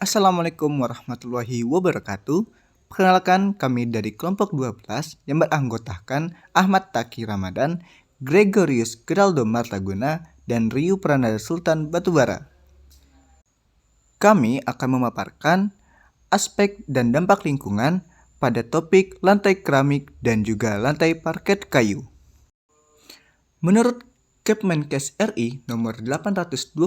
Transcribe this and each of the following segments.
Assalamualaikum warahmatullahi wabarakatuh. Perkenalkan, kami dari kelompok 12 yang beranggotakan Ahmad Taki Ramadan, Gregorius Geraldo Martaguna, dan Riu Prananda Sultan Batubara. Kami akan memaparkan aspek dan dampak lingkungan pada topik lantai keramik dan juga lantai parket kayu. Menurut Kemenkes RI nomor 829,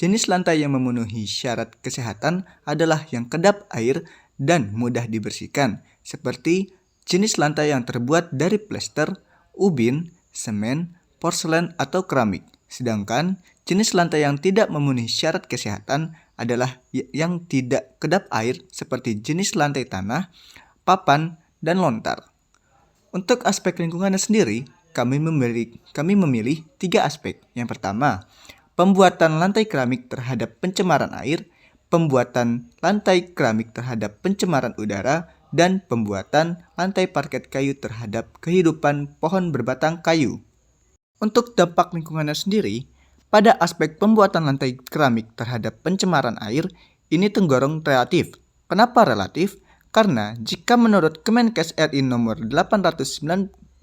jenis lantai yang memenuhi syarat kesehatan adalah yang kedap air dan mudah dibersihkan, seperti jenis lantai yang terbuat dari plester, ubin, semen, porselen, atau keramik. Sedangkan jenis lantai yang tidak memenuhi syarat kesehatan adalah yang tidak kedap air, seperti jenis lantai tanah, papan, dan lontar. Untuk aspek lingkungannya sendiri, kami memilih 3 aspek. Yang pertama, pembuatan lantai keramik terhadap pencemaran air, pembuatan lantai keramik terhadap pencemaran udara, dan pembuatan lantai parket kayu terhadap kehidupan pohon berbatang kayu. Untuk dampak lingkungannya sendiri, pada aspek pembuatan lantai keramik terhadap pencemaran air, ini tergolong relatif. Kenapa relatif? Karena jika menurut Kemenkes RI nomor 829,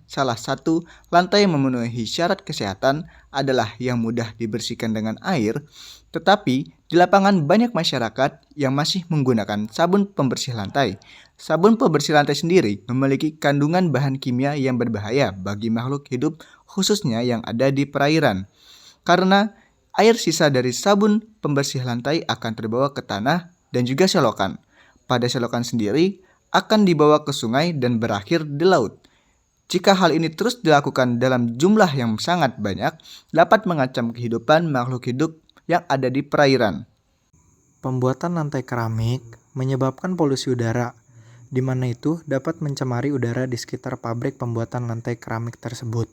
salah satu lantai yang memenuhi syarat kesehatan adalah yang mudah dibersihkan dengan air, tetapi di lapangan banyak masyarakat yang masih menggunakan sabun pembersih lantai. Sabun pembersih lantai sendiri memiliki kandungan bahan kimia yang berbahaya bagi makhluk hidup, khususnya yang ada di perairan. Karena air sisa dari sabun pembersih lantai akan terbawa ke tanah dan juga selokan. Pada selokan sendiri akan dibawa ke sungai dan berakhir di laut. Jika hal ini terus dilakukan dalam jumlah yang sangat banyak, dapat mengancam kehidupan makhluk hidup yang ada di perairan. Pembuatan lantai keramik menyebabkan polusi udara, di mana itu dapat mencemari udara di sekitar pabrik pembuatan lantai keramik tersebut.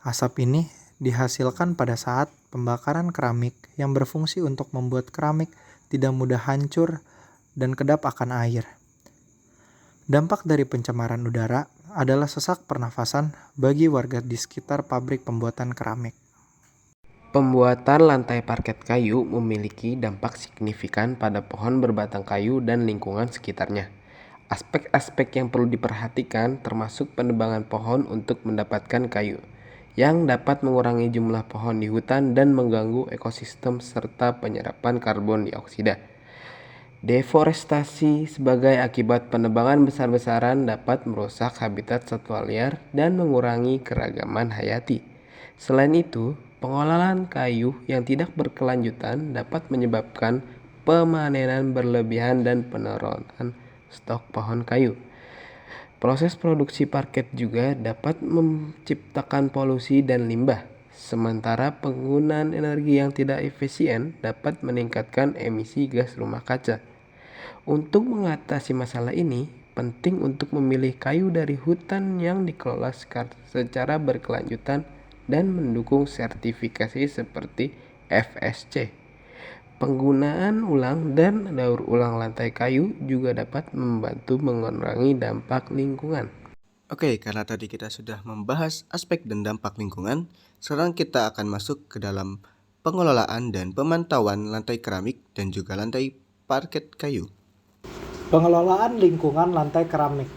Asap ini dihasilkan pada saat pembakaran keramik yang berfungsi untuk membuat keramik tidak mudah hancur dan kedap akan air. Dampak dari pencemaran udara adalah sesak pernafasan bagi warga di sekitar pabrik pembuatan keramik. Pembuatan lantai parket kayu memiliki dampak signifikan pada pohon berbatang kayu dan lingkungan sekitarnya. Aspek-aspek yang perlu diperhatikan termasuk penebangan pohon untuk mendapatkan kayu, yang dapat mengurangi jumlah pohon di hutan dan mengganggu ekosistem serta penyerapan karbon dioksida. Deforestasi sebagai akibat penebangan besar-besaran dapat merusak habitat satwa liar dan mengurangi keragaman hayati. Selain itu, pengolahan kayu yang tidak berkelanjutan dapat menyebabkan pemanenan berlebihan dan penurunan stok pohon kayu. Proses produksi parket juga dapat menciptakan polusi dan limbah. Sementara penggunaan energi yang tidak efisien dapat meningkatkan emisi gas rumah kaca. Untuk mengatasi masalah ini, penting untuk memilih kayu dari hutan yang dikelola secara berkelanjutan dan mendukung sertifikasi seperti FSC. Penggunaan ulang dan daur ulang lantai kayu juga dapat membantu mengurangi dampak lingkungan. Oke, karena tadi kita sudah membahas aspek dan dampak lingkungan, sekarang kita akan masuk ke dalam pengelolaan dan pemantauan lantai keramik dan juga lantai parket kayu. Pengelolaan lingkungan lantai keramik.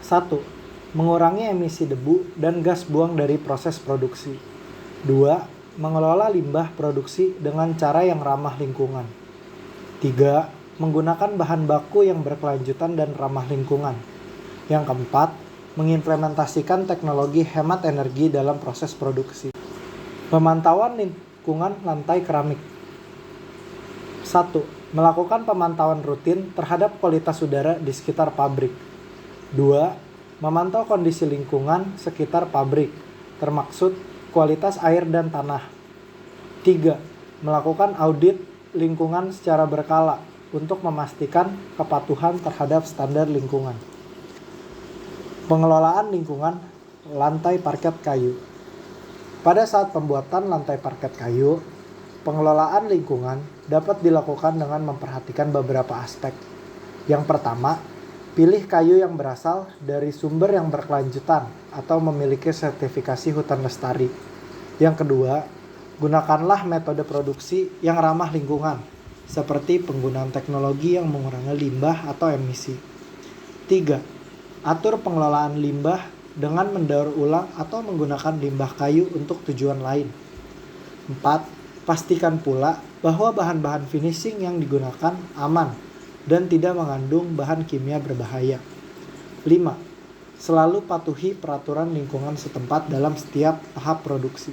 1. Mengurangi emisi debu dan gas buang dari proses produksi. 2. Mengelola limbah produksi dengan cara yang ramah lingkungan. 3. Menggunakan bahan baku yang berkelanjutan dan ramah lingkungan. Yang keempat, mengimplementasikan teknologi hemat energi dalam proses produksi. Pemantauan lingkungan lantai keramik. 1. Melakukan pemantauan rutin terhadap kualitas udara di sekitar pabrik. 2. Memantau kondisi lingkungan sekitar pabrik, termaksud kualitas air dan tanah. 3. Melakukan audit lingkungan secara berkala untuk memastikan kepatuhan terhadap standar lingkungan. Pengelolaan lingkungan lantai parket kayu. Pada saat pembuatan lantai parket kayu, pengelolaan lingkungan dapat dilakukan dengan memperhatikan beberapa aspek. Yang pertama, pilih kayu yang berasal dari sumber yang berkelanjutan atau memiliki sertifikasi hutan lestari. Yang kedua, gunakanlah metode produksi yang ramah lingkungan. seperti penggunaan teknologi yang mengurangi limbah atau emisi. 3. Atur pengelolaan limbah dengan mendaur ulang atau menggunakan limbah kayu untuk tujuan lain. 4. Pastikan pula bahwa bahan-bahan finishing yang digunakan aman dan tidak mengandung bahan kimia berbahaya. 5. Selalu patuhi peraturan lingkungan setempat dalam setiap tahap produksi.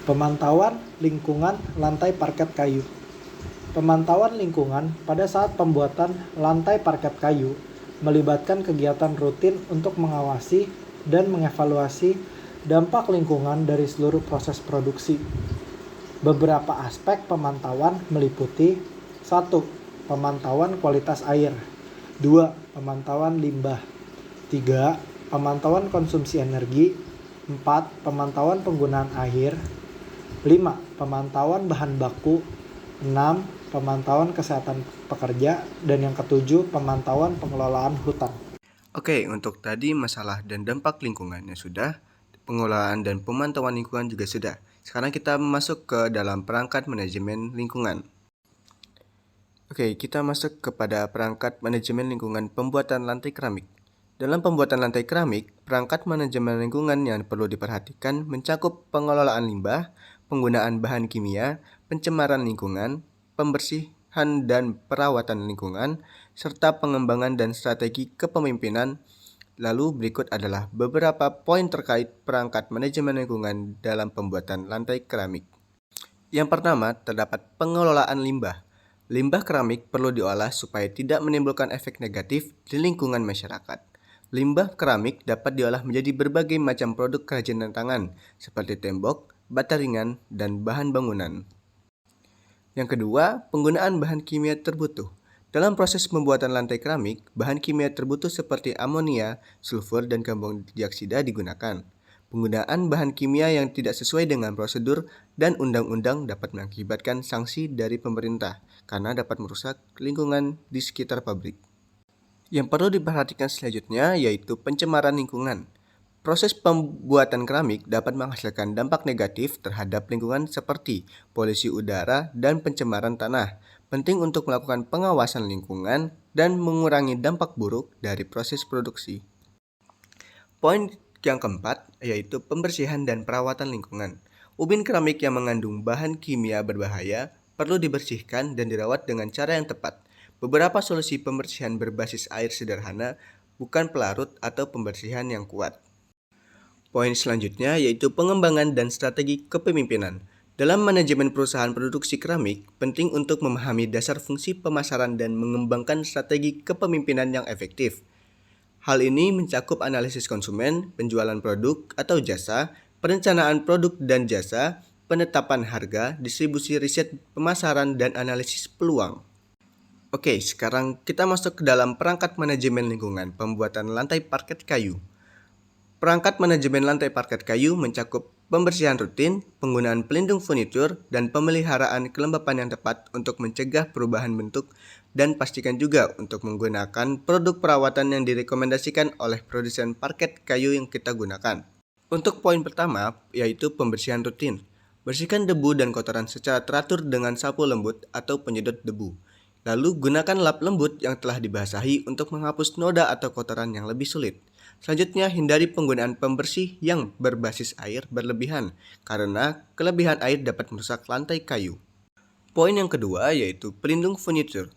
Pemantauan lingkungan lantai parket kayu. Pemantauan lingkungan pada saat pembuatan lantai parket kayu melibatkan kegiatan rutin untuk mengawasi dan mengevaluasi dampak lingkungan dari seluruh proses produksi. Beberapa aspek pemantauan meliputi 1. Pemantauan kualitas air. 2. Pemantauan limbah. 3. Pemantauan konsumsi energi. 4. Pemantauan penggunaan air. 5. Pemantauan bahan baku. 6. Pemantauan kesehatan pekerja. Dan yang ketujuh, pemantauan pengelolaan hutan. Oke, untuk tadi masalah dan dampak lingkungannya sudah, pengelolaan dan pemantauan lingkungan juga sudah. Sekarang kita masuk ke dalam perangkat manajemen lingkungan. Oke, kita masuk kepada perangkat manajemen lingkungan pembuatan lantai keramik. Dalam pembuatan lantai keramik, perangkat manajemen lingkungan yang perlu diperhatikan mencakup pengelolaan limbah, penggunaan bahan kimia, pencemaran lingkungan, pembersihan dan perawatan lingkungan, serta pengembangan dan strategi kepemimpinan. Lalu berikut adalah beberapa poin terkait perangkat manajemen lingkungan dalam pembuatan lantai keramik. Yang pertama, terdapat pengelolaan limbah. Limbah keramik perlu diolah supaya tidak menimbulkan efek negatif di lingkungan masyarakat. Limbah keramik dapat diolah menjadi berbagai macam produk kerajinan tangan, seperti tembok, bata ringan, dan bahan bangunan. Yang kedua, penggunaan bahan kimia terbutuh. Dalam proses pembuatan lantai keramik, bahan kimia terbutuh seperti amonia, sulfur, dan karbon dioksida digunakan. Penggunaan bahan kimia yang tidak sesuai dengan prosedur dan undang-undang dapat mengakibatkan sanksi dari pemerintah karena dapat merusak lingkungan di sekitar pabrik. Yang perlu diperhatikan selanjutnya yaitu pencemaran lingkungan. Proses pembuatan keramik dapat menghasilkan dampak negatif terhadap lingkungan seperti polusi udara dan pencemaran tanah. Penting untuk melakukan pengawasan lingkungan dan mengurangi dampak buruk dari proses produksi. Poin yang keempat yaitu pembersihan dan perawatan lingkungan. Ubin keramik yang mengandung bahan kimia berbahaya perlu dibersihkan dan dirawat dengan cara yang tepat. Beberapa solusi pembersihan berbasis air sederhana, bukan pelarut atau pembersihan yang kuat. Poin selanjutnya yaitu pengembangan dan strategi kepemimpinan. Dalam manajemen perusahaan produksi keramik, penting untuk memahami dasar fungsi pemasaran dan mengembangkan strategi kepemimpinan yang efektif. Hal ini mencakup analisis konsumen, penjualan produk atau jasa, perencanaan produk dan jasa, penetapan harga, distribusi riset pemasaran, dan analisis peluang. Oke, sekarang kita masuk ke dalam perangkat manajemen lingkungan pembuatan lantai parket kayu. Perangkat manajemen lantai parket kayu mencakup pembersihan rutin, penggunaan pelindung furnitur, dan pemeliharaan kelembapan yang tepat untuk mencegah perubahan bentuk, dan pastikan juga untuk menggunakan produk perawatan yang direkomendasikan oleh produsen parket kayu yang kita gunakan. Untuk poin pertama, yaitu pembersihan rutin. Bersihkan debu dan kotoran secara teratur dengan sapu lembut atau penyedot debu. Lalu gunakan lap lembut yang telah dibasahi untuk menghapus noda atau kotoran yang lebih sulit. Selanjutnya, hindari penggunaan pembersih yang berbasis air berlebihan, karena kelebihan air dapat merusak lantai kayu. Poin yang kedua yaitu pelindung furnitur.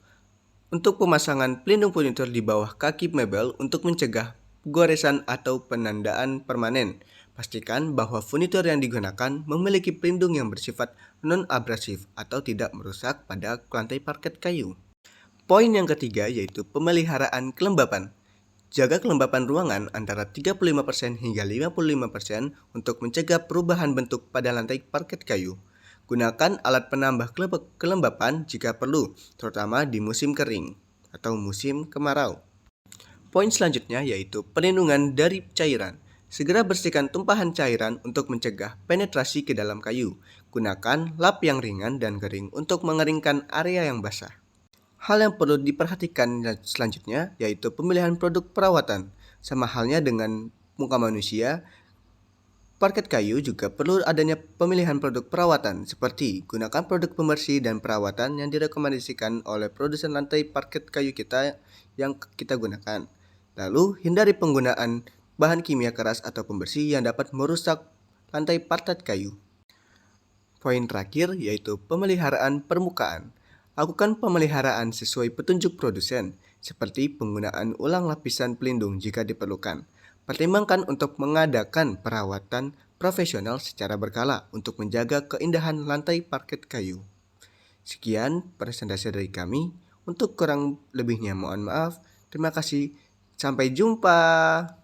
Untuk pemasangan pelindung furnitur di bawah kaki mebel untuk mencegah goresan atau penandaan permanen. Pastikan bahwa furnitur yang digunakan memiliki pelindung yang bersifat non-abrasif atau tidak merusak pada lantai parket kayu. Poin yang ketiga yaitu pemeliharaan kelembapan. Jaga kelembapan ruangan antara 35% hingga 55% untuk mencegah perubahan bentuk pada lantai parket kayu. Gunakan alat penambah kelembapan jika perlu, terutama di musim kering atau musim kemarau. Poin selanjutnya yaitu perlindungan dari cairan. Segera bersihkan tumpahan cairan untuk mencegah penetrasi ke dalam kayu. Gunakan lap yang ringan dan kering untuk mengeringkan area yang basah. Hal yang perlu diperhatikan selanjutnya yaitu pemilihan produk perawatan. Sama halnya dengan muka manusia, parket kayu juga perlu adanya pemilihan produk perawatan seperti gunakan produk pembersih dan perawatan yang direkomendasikan oleh produsen lantai parket kayu kita yang kita gunakan. Lalu hindari penggunaan bahan kimia keras atau pembersih yang dapat merusak lantai parket kayu. Poin terakhir yaitu pemeliharaan permukaan. Lakukan pemeliharaan sesuai petunjuk produsen, seperti penggunaan ulang lapisan pelindung jika diperlukan. Pertimbangkan untuk mengadakan perawatan profesional secara berkala untuk menjaga keindahan lantai parket kayu. Sekian presentasi dari kami. Untuk kurang lebihnya mohon maaf. Terima kasih. Sampai jumpa.